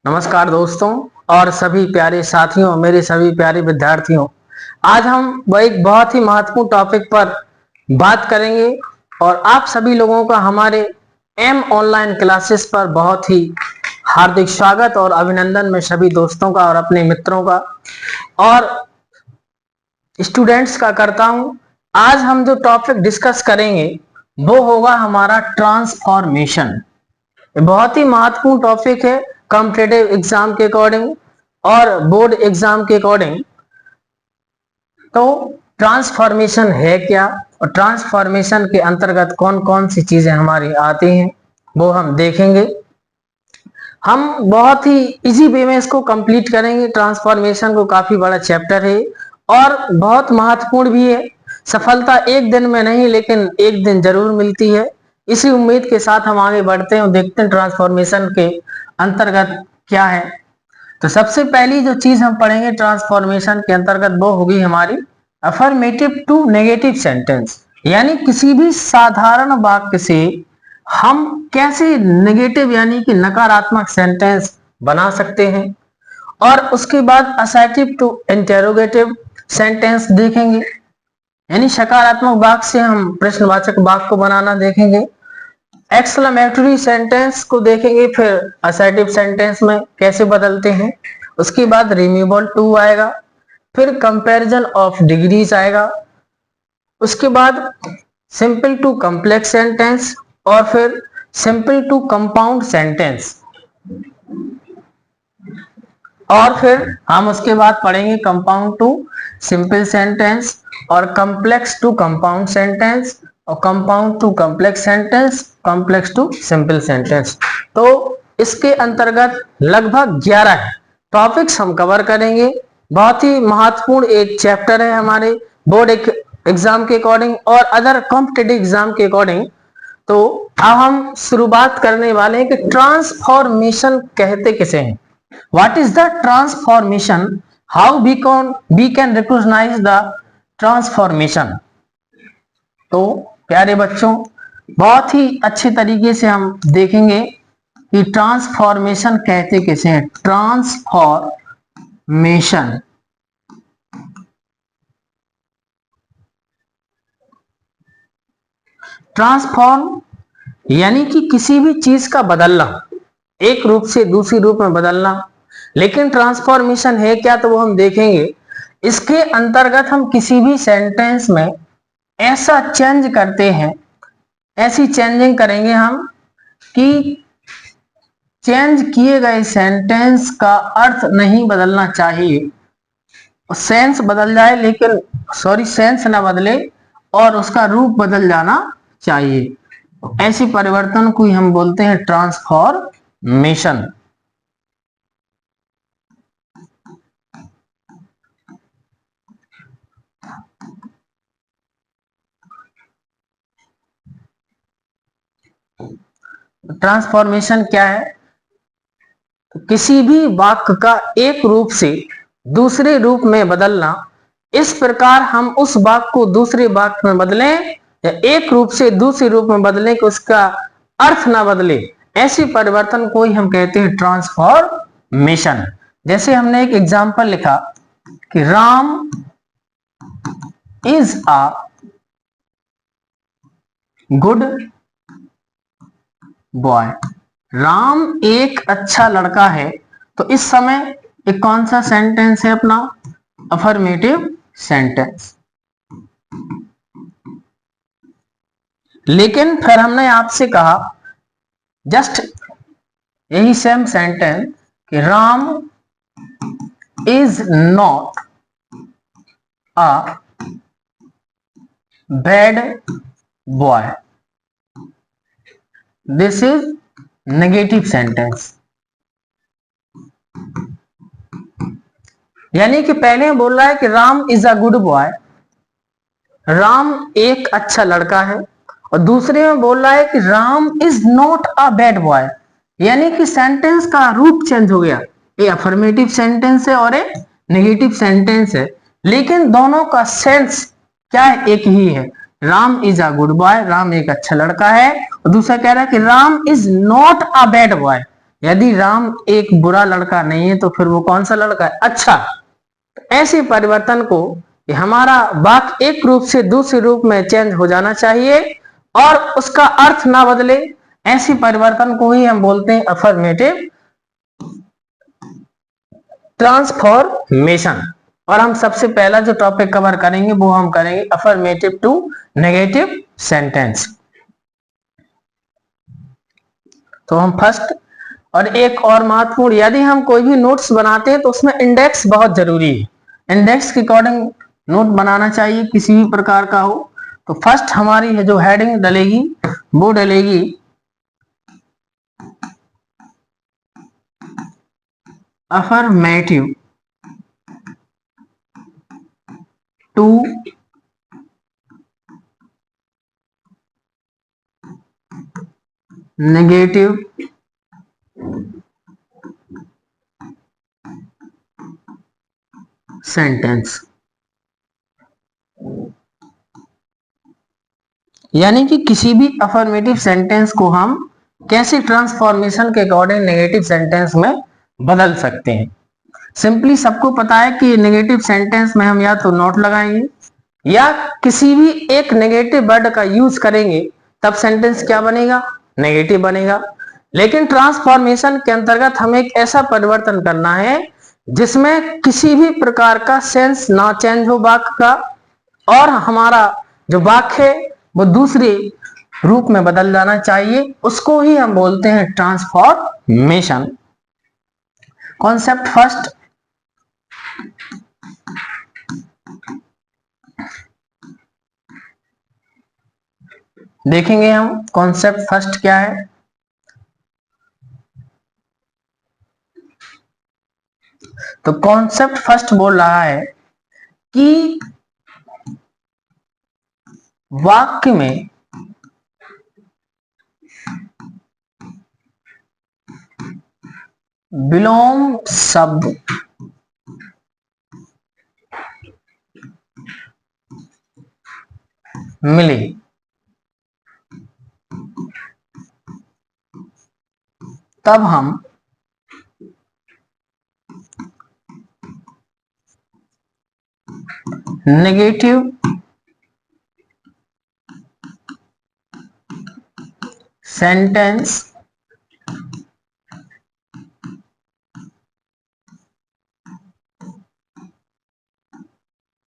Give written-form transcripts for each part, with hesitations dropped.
नमस्कार दोस्तों और सभी प्यारे साथियों, मेरे सभी प्यारे विद्यार्थियों। आज हम एक बहुत ही महत्वपूर्ण टॉपिक पर बात करेंगे और आप सभी लोगों का हमारे एम ऑनलाइन क्लासेस पर बहुत ही हार्दिक स्वागत और अभिनंदन मैं सभी दोस्तों का और अपने मित्रों का और स्टूडेंट्स का करता हूं। आज हम जो टॉपिक डिस्कस करेंगे वो होगा हमारा ट्रांसफॉर्मेशन। बहुत ही महत्वपूर्ण टॉपिक है कॉम्पिटेटिव एग्जाम के अकॉर्डिंग और बोर्ड एग्जाम के अकॉर्डिंग। तो ट्रांसफॉर्मेशन है क्या और ट्रांसफॉर्मेशन के अंतर्गत कौन कौन सी चीजें हमारी आती हैं वो हम देखेंगे। हम बहुत ही इजी वे में इसको कंप्लीट करेंगे। ट्रांसफॉर्मेशन को काफी बड़ा चैप्टर है और बहुत महत्वपूर्ण भी है। सफलता एक दिन में नहीं लेकिन एक दिन जरूर मिलती है। इसी उम्मीद के साथ हम आगे बढ़ते हैं और देखते हैं ट्रांसफॉर्मेशन के अंतर्गत क्या है। तो सबसे पहली जो चीज हम पढ़ेंगे ट्रांसफॉर्मेशन के अंतर्गत वो होगी हमारी अफर्मेटिव टू नेगेटिव सेंटेंस, यानी किसी भी साधारण वाक्य से हम कैसे नेगेटिव यानी कि नकारात्मक सेंटेंस बना सकते हैं। और उसके बाद असर्टिव टू इंटेरोगेटिव सेंटेंस देखेंगे, यानी सकारात्मक वाक्य से हम प्रश्नवाचक वाक्य को बनाना देखेंगे। एक्सक्लेमेटरी सेंटेंस को देखेंगे, फिर असर्टिव सेंटेंस में कैसे बदलते हैं। उसके बाद रिमूवल टू आएगा, फिर कंपैरिजन ऑफ डिग्रीज आएगा, उसके बाद सिंपल टू कॉम्प्लेक्स सेंटेंस और फिर सिंपल टू कंपाउंड सेंटेंस। और फिर हम उसके बाद पढ़ेंगे कंपाउंड टू सिंपल सेंटेंस और कॉम्प्लेक्स टू कंपाउंड सेंटेंस और compound to complex sentence, complex to simple sentence. तो इसके अंतर्गत लगभग 11 टॉपिक्स हम कवर करेंगे। बहुत ही महत्वपूर्ण एक चैप्टर है हमारे बोर्ड एग्जाम के अकॉर्डिंग और अदर कॉम्पिटिटिव एग्जाम के अकॉर्डिंग। तो अब हम शुरुआत करने वाले हैं कि ट्रांसफॉर्मेशन कहते किसे हैं। What is the transformation? How we can recognize the transformation? तो प्यारे बच्चों, बहुत ही अच्छे तरीके से हम देखेंगे कि ट्रांसफॉर्मेशन कहते किसे हैं। ट्रांसफॉर्मेशन ट्रांसफॉर्म यानी कि किसी भी चीज का बदलना, एक रूप से दूसरी रूप में बदलना। लेकिन ट्रांसफॉर्मेशन है क्या तो वो हम देखेंगे। इसके अंतर्गत हम किसी भी सेंटेंस में ऐसा चेंज करते हैं, ऐसी चेंजिंग करेंगे हम कि चेंज किए गए सेंटेंस का अर्थ नहीं बदलना चाहिए। सेंस बदल जाए लेकिन सेंस ना बदले और उसका रूप बदल जाना चाहिए। ऐसे परिवर्तन को हम बोलते हैं ट्रांसफॉर्मेशन। ट्रांसफॉर्मेशन क्या है? किसी भी वाक्य का एक रूप से दूसरे रूप में बदलना। इस प्रकार हम उस वाक्य को दूसरे वाक्य में बदलें या एक रूप से दूसरे रूप में बदलें कि उसका अर्थ ना बदले, ऐसे परिवर्तन को ही हम कहते हैं ट्रांसफॉर्मेशन। जैसे हमने एक एग्जाम्पल लिखा कि Ram is a good boy. Ram एक अच्छा लड़का है। तो इस समय एक कौन सा सेंटेंस है अपना? Affirmative sentence. लेकिन फिर हमने आपसे कहा जस्ट यही सेम सेंटेंस कि Ram is not a bad boy. This is negative sentence. यानी कि पहले बोल रहा है कि Ram is a good boy, Ram एक अच्छा लड़का है, और दूसरे में बोल रहा है कि Ram is not a bad boy. यानी कि सेंटेंस का रूप चेंज हो गया। ये अफर्मेटिव सेंटेंस है और एक नेगेटिव सेंटेंस है, लेकिन दोनों का सेंस क्या है? एक ही है। Ram is a good boy, Ram एक अच्छा लड़का है, और दूसरा कह रहा है कि Ram is not a bad boy, यदि राम एक बुरा लड़का नहीं है तो फिर वो कौन सा लड़का है, अच्छा। ऐसे परिवर्तन को कि हमारा वाक्य एक रूप से दूसरे रूप में चेंज हो जाना चाहिए और उसका अर्थ ना बदले, ऐसे परिवर्तन को ही हम बोलते हैं अफर्मेटिव ट्रांसफॉर्मेशन। और हम सबसे पहला जो टॉपिक कवर करेंगे वो हम करेंगे अफर्मेटिव टू नेगेटिव सेंटेंस। तो हम फर्स्ट, और एक और महत्वपूर्ण, यदि हम कोई भी नोट्स बनाते हैं तो उसमें इंडेक्स बहुत जरूरी है। इंडेक्स के अकॉर्डिंग नोट बनाना चाहिए किसी भी प्रकार का हो। तो फर्स्ट हमारी है जो हेडिंग डलेगी वो डलेगी अफर्मेटिव टू नेगेटिव सेंटेंस। यानी कि किसी भी अफर्मेटिव सेंटेंस को हम कैसे ट्रांसफॉर्मेशन के अकॉर्डिंग नेगेटिव सेंटेंस में बदल सकते हैं। सिंपली सबको पता है कि नेगेटिव सेंटेंस में हम या तो नॉट लगाएंगे या किसी भी एक नेगेटिव वर्ड का यूज करेंगे, तब सेंटेंस क्या बनेगा, नेगेटिव बनेगा। लेकिन ट्रांसफॉर्मेशन के अंतर्गत हमें एक ऐसा परिवर्तन करना है जिसमें किसी भी प्रकार का सेंस ना चेंज हो वाक्य का, और हमारा जो वाक्य है वो दूसरे रूप में बदल जाना चाहिए, उसको ही हम बोलते हैं ट्रांसफॉर्मेशन। कॉन्सेप्ट फर्स्ट, देखेंगे हम कॉन्सेप्ट फर्स्ट क्या है। तो कॉन्सेप्ट फर्स्ट बोल रहा है कि वाक्य में विलोम शब्द मिले तब हम नेगेटिव सेंटेंस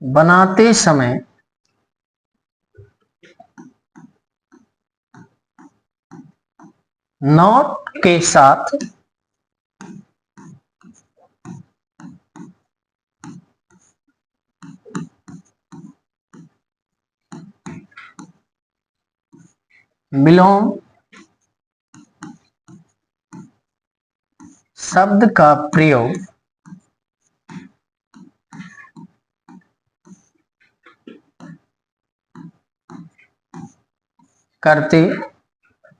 बनाते समय नॉट के साथ विलोम शब्द का प्रयोग करते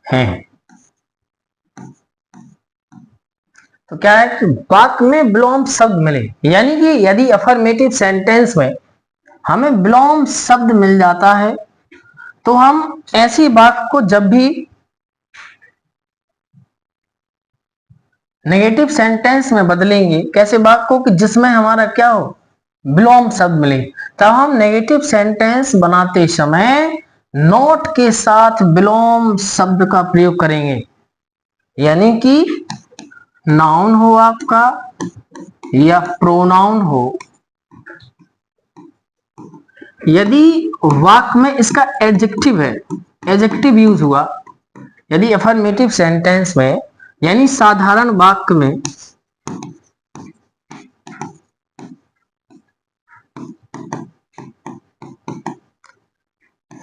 हैं। तो क्या है कि वाक्य में विलोम शब्द मिले, यानी कि यदि अफर्मेटिव सेंटेंस में हमें विलोम शब्द मिल जाता है तो हम ऐसी वाक्य को जब भी नेगेटिव सेंटेंस में बदलेंगे, कैसे वाक्य को कि जिसमें हमारा क्या हो, विलोम शब्द मिले, तब हम नेगेटिव सेंटेंस बनाते समय नॉट के साथ विलोम शब्द का प्रयोग करेंगे। यानी कि नाउन हो आपका या प्रोनाउन हो, यदि वाक्य में इसका एडजेक्टिव है, एडजेक्टिव यूज हुआ, यदि अफर्मेटिव सेंटेंस में यानी साधारण वाक्य में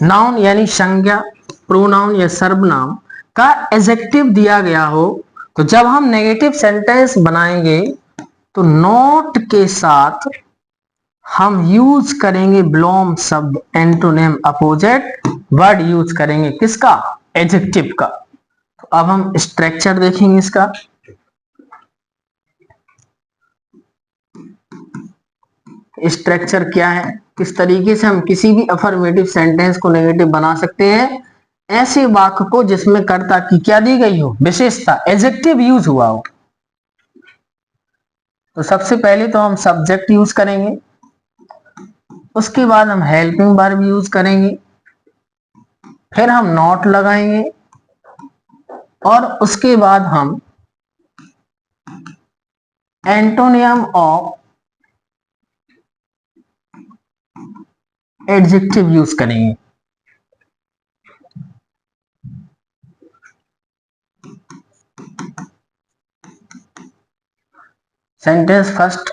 नाउन यानी संज्ञा, प्रोनाउन या सर्वनाम का एडजेक्टिव दिया गया हो, तो जब हम नेगेटिव सेंटेंस बनाएंगे तो नॉट के साथ हम यूज करेंगे विलोम शब्द, एंटोनिम अपोजिट वर्ड यूज करेंगे, किसका, एडजेक्टिव का। तो अब हम स्ट्रक्चर देखेंगे इसका। स्ट्रक्चर क्या है, किस तरीके से हम किसी भी अफर्मेटिव सेंटेंस को नेगेटिव बना सकते हैं, ऐसे वाक्य को जिसमें कर्ता की क्या दी गई हो, विशेषता, एडजेक्टिव यूज हुआ हो। तो सबसे पहले तो हम सब्जेक्ट यूज करेंगे, उसके बाद हम हेल्पिंग वर्ब यूज करेंगे, फिर हम नॉट लगाएंगे और उसके बाद हम एंटोनियम ऑफ एडजेक्टिव यूज करेंगे। Sentence first,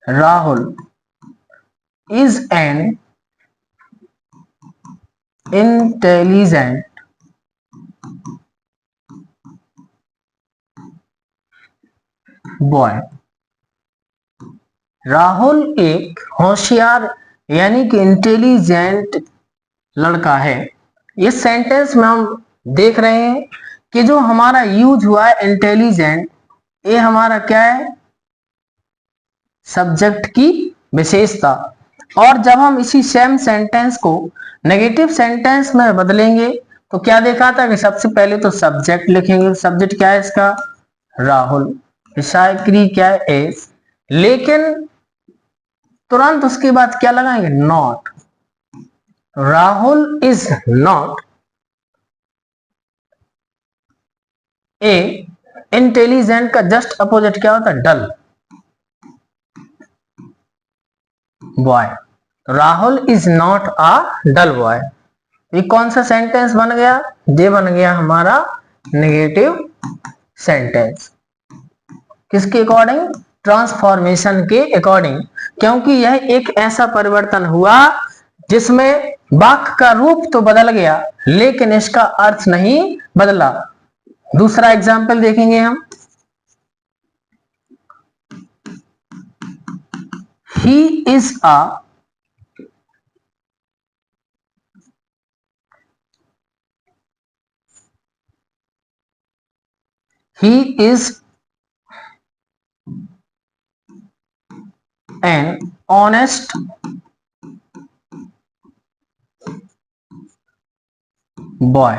Rahul is an intelligent boy. Rahul एक होशियार यानी कि इंटेलिजेंट लड़का है। इस सेंटेंस में हम देख रहे हैं कि जो हमारा यूज हुआ है इंटेलिजेंट, ये हमारा क्या है, सब्जेक्ट की विशेषता। और जब हम इसी सेम सेंटेंस को नेगेटिव सेंटेंस में बदलेंगे तो क्या देखा था कि सबसे पहले तो सब्जेक्ट लिखेंगे। सब्जेक्ट क्या है इसका, राहुल, विषयक्रिया क्या है, एस, लेकिन तुरंत उसके बाद क्या लगाएंगे, not. Rahul is not a intelligent का जस्ट अपोजिट क्या होता है, dull boy. Rahul is not a dull boy. ये कौन सा सेंटेंस बन गया, ये बन गया हमारा नेगेटिव सेंटेंस। किसके अकॉर्डिंग, ट्रांसफॉर्मेशन के अकॉर्डिंग, क्योंकि यह एक ऐसा परिवर्तन हुआ जिसमें वाक्य का रूप तो बदल गया लेकिन इसका अर्थ नहीं बदला। दूसरा एग्जाम्पल देखेंगे हम, he is a he is an honest boy.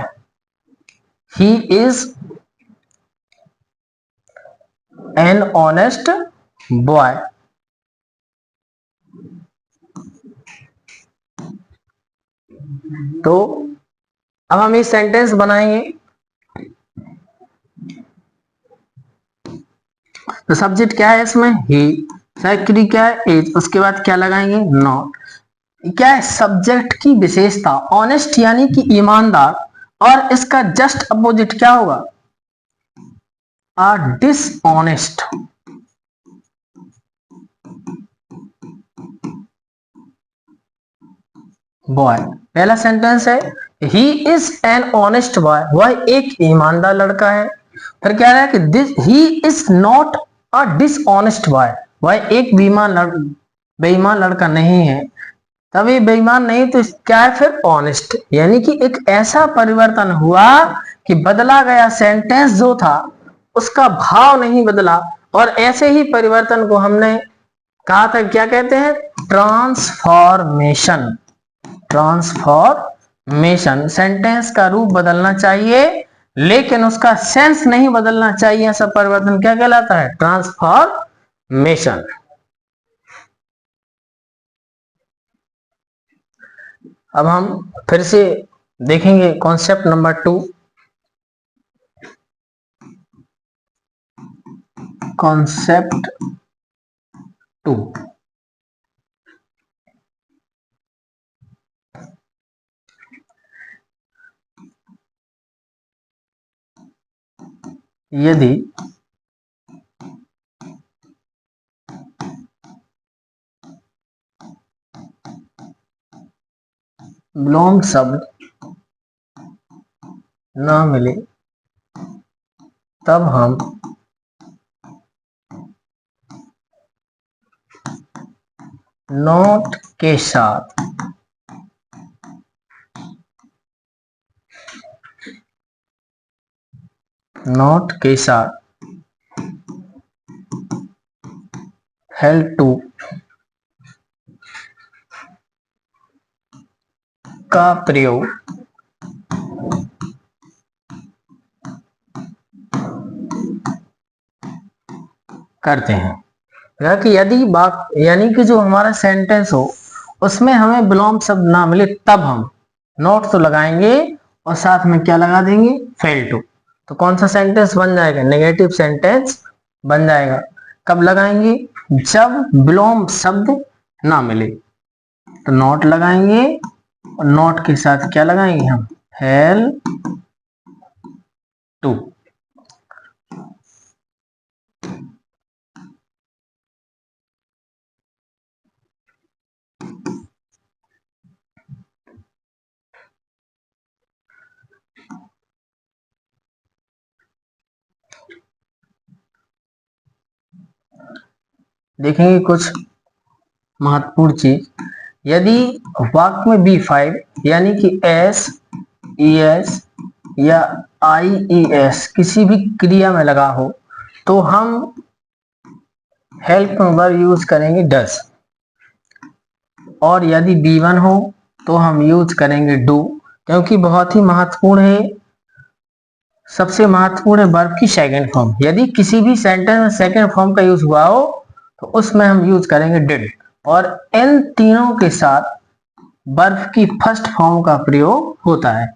He is an honest boy. तो अब हम ये सेंटेंस बनाएंगे। तो सब्जेक्ट क्या है इसमें, ही, सेक्रेटरी क्या है, एज, उसके बाद क्या लगाएंगे, नॉट। क्या है, सब्जेक्ट की विशेषता, ऑनेस्ट यानी कि ईमानदार, और इसका जस्ट अपोजिट क्या होगा, डिसऑनेस्ट बॉय। पहला सेंटेंस है he is an honest boy, वह एक ईमानदार लड़का है। फिर क्या रहा है कि this he is not a dishonest boy, वह एक बेईमान लड़का नहीं है। तब ये बेईमान नहीं तो क्या है फिर, ऑनेस्ट, यानी कि एक ऐसा परिवर्तन हुआ कि बदला गया सेंटेंस जो था उसका भाव नहीं बदला। और ऐसे ही परिवर्तन को हमने कहा था क्या कहते हैं, ट्रांसफॉर्मेशन। ट्रांसफॉर्मेशन, सेंटेंस का रूप बदलना चाहिए लेकिन उसका सेंस नहीं बदलना चाहिए, ऐसा परिवर्तन क्या कहलाता है, ट्रांसफॉर्मेशन। अब हम फिर से देखेंगे कॉन्सेप्ट नंबर 2। कॉन्सेप्ट 2, यदि बिलोंग शब्द न मिले तब हम नॉट के साथ हेल्प टू का प्रयोग करते हैं। कि यदि यानी कि जो हमारा सेंटेंस हो उसमें हमें विलोम शब्द ना मिले तब हम नॉट तो लगाएंगे और साथ में क्या लगा देंगे, फेल टू। तो कौन सा सेंटेंस बन जाएगा, नेगेटिव सेंटेंस बन जाएगा। कब लगाएंगे, जब विलोम शब्द ना मिले तो नॉट लगाएंगे और नॉट के साथ क्या लगाएंगे हम, फेल टू। देखेंगे कुछ महत्वपूर्ण चीज। यदि वाक्य में B5 यानी कि S, ES या IES किसी भी क्रिया में लगा हो तो हम हेल्प में वर्ब यूज करेंगे डज, और यदि B1 हो तो हम यूज करेंगे डू, क्योंकि बहुत ही महत्वपूर्ण है, सबसे महत्वपूर्ण है वर्ब की सेकंड फॉर्म। यदि किसी भी सेंटेंस में सेकंड फॉर्म का यूज हुआ हो तो उसमें हम यूज करेंगे डिड, और इन तीनों के साथ वर्ब की फर्स्ट फॉर्म का प्रयोग होता है।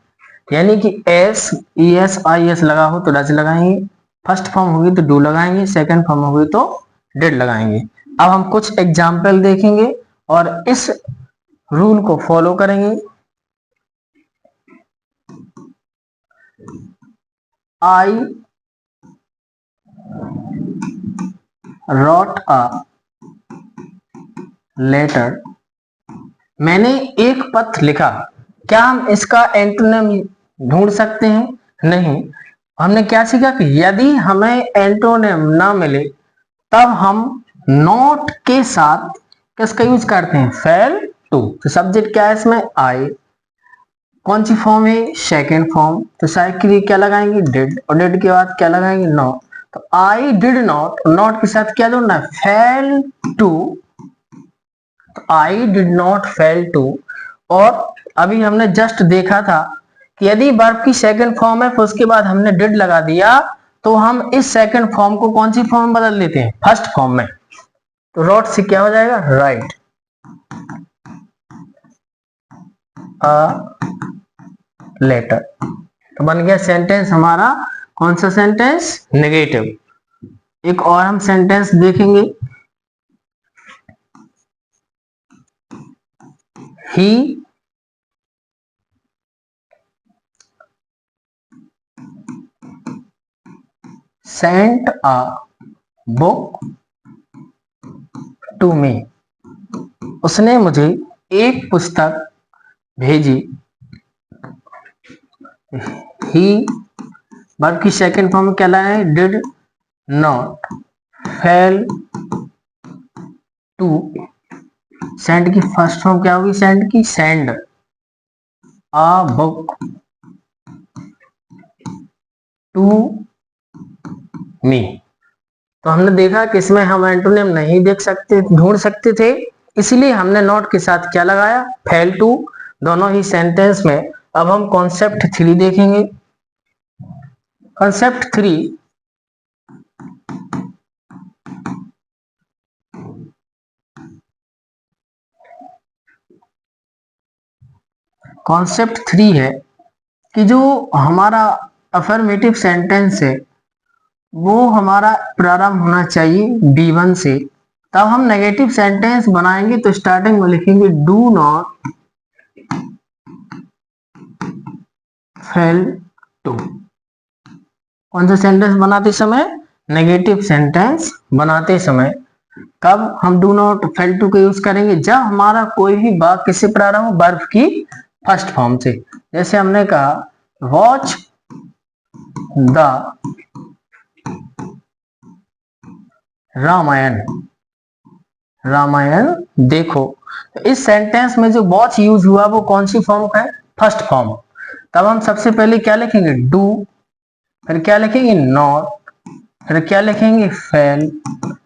यानी कि S, ES, IS लगा हो तो डज लगाएंगे, फर्स्ट फॉर्म होगी तो डू लगाएंगे, सेकंड फॉर्म होगी तो डिड लगाएंगे। अब हम कुछ एग्जाम्पल देखेंगे और इस रूल को फॉलो करेंगे। I wrote a letter, मैंने एक पत्र लिखा। क्या हम इसका एंटोनिम ढूंढ सकते हैं? नहीं। हमने क्या सीखा कि यदि हमें एंटोनिम ना मिले तब हम नॉट के साथ किसका यूज करते हैं, फेल टू। तो सब्जेक्ट क्या है इसमें, आई, कौन सी फॉर्म है, सेकेंड फॉर्म, तो साइड के लिए क्या लगाएंगे, डिड, और डिड के बाद क्या लगाएंगे, नॉट। तो आई डिड नॉट, नॉट के साथ क्या जोड़ना है, फेल टू। तो I did not fail to. और अभी हमने जस्ट देखा था कि यदि वर्ब की सेकंड फॉर्म है फिर उसके बाद हमने डिड लगा दिया तो हम इस सेकंड फॉर्म को कौन सी फॉर्म बदल देते हैं, फर्स्ट फॉर्म में। तो रोट से क्या हो जाएगा, राइट अ लेटर। तो बन गया सेंटेंस हमारा कौन सा सेंटेंस, नेगेटिव। एक और हम सेंटेंस देखेंगे, ही sent a book to me, उसने मुझे एक पुस्तक भेजी। ही वर्ब की सेकंड फॉर्म में क्या लाए, did not fail to. Send की फर्स्ट फॉर्म क्या होगी, सेंड की, send a book to me. तो हमने देखा कि इसमें हम एंटोनिम नहीं देख सकते, ढूंढ सकते थे, इसलिए हमने नॉट के साथ क्या लगाया, फेल टू, दोनों ही सेंटेंस में। अब हम कॉन्सेप्ट 3 देखेंगे। कॉन्सेप्ट 3, कॉन्सेप्ट 3 है कि जो हमारा अफर्मेटिव सेंटेंस है वो हमारा प्रारंभ होना चाहिए B1 से। तब हम नेगेटिव सेंटेंस बनाएंगे तो स्टार्टिंग में लिखेंगे डू नॉट फेल टू। कौन सा सेंटेंस बनाते समय, नेगेटिव सेंटेंस बनाते समय। कब हम डू नॉट फेल टू का यूज करेंगे, जब हमारा कोई भी वाक्य किससे प्रारंभ हो, वर्ब की फर्स्ट फॉर्म से। जैसे हमने कहा वॉच द रामायण, रामायण देखो। तो इस सेंटेंस में जो वॉच यूज हुआ वो कौन सी फॉर्म का है, फर्स्ट फॉर्म। तब हम सबसे पहले क्या लिखेंगे, डू, फिर क्या लिखेंगे, नॉट, फिर क्या लिखेंगे, फेल,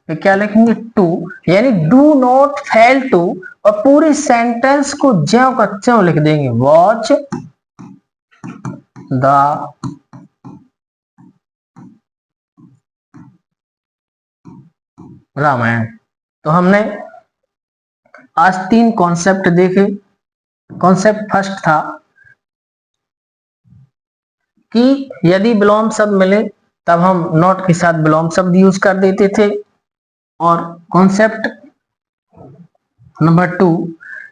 तो क्या लिखेंगे टू, यानी डू नॉट फेल टू, और पूरी सेंटेंस को ज्यों का त्यों लिख देंगे, वॉच द रामायण। तो हमने आज 3 कॉन्सेप्ट देखे। कॉन्सेप्ट फर्स्ट था कि यदि विलोम शब्द मिले तब हम नॉट के साथ विलोम शब्द यूज कर देते थे, और कॉन्सेप्ट नंबर 2,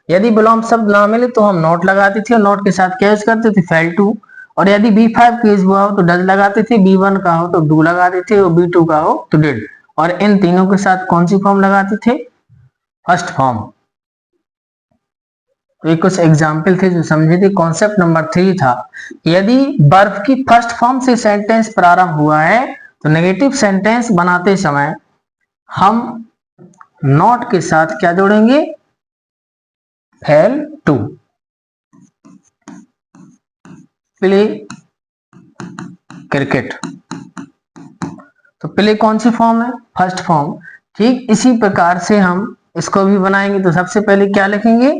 यदि विलोम शब्द ना मिले तो हम नॉट लगाते थे और नॉट के साथ क्या यूज करते थे, फेल टू, और यदि B5 केस हुआ हो तो डज लगाते थे, B1 का हो तो डू लगाते थे, और B2 का हो तो डिड, और इन तीनों के साथ कौन सी फॉर्म लगाते थे, फर्स्ट फॉर्म। तो ये कुछ एग्जाम्पल थे जो समझे थे। कॉन्सेप्ट नंबर 3 था, यदि वर्ब की फर्स्ट फॉर्म से सेंटेंस प्रारंभ हुआ है तो नेगेटिव सेंटेंस बनाते समय हम नॉट के साथ क्या जोड़ेंगे, फेल टू। प्ले क्रिकेट, तो प्ले कौन सी फॉर्म है, फर्स्ट फॉर्म। ठीक इसी प्रकार से हम इसको भी बनाएंगे। तो सबसे पहले क्या लिखेंगे,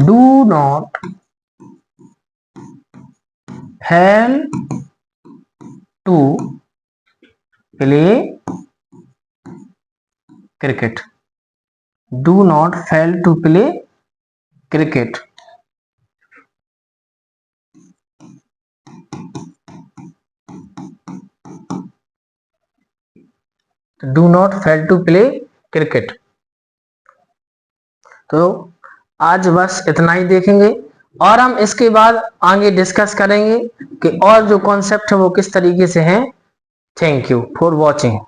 do not fail to play cricket, do not fail to play cricket. Do not fail to play cricket. तो आज बस इतना ही देखेंगे, और हम इसके बाद आगे डिस्कस करेंगे कि और जो कॉन्सेप्ट है वो किस तरीके से हैं। Thank you for watching.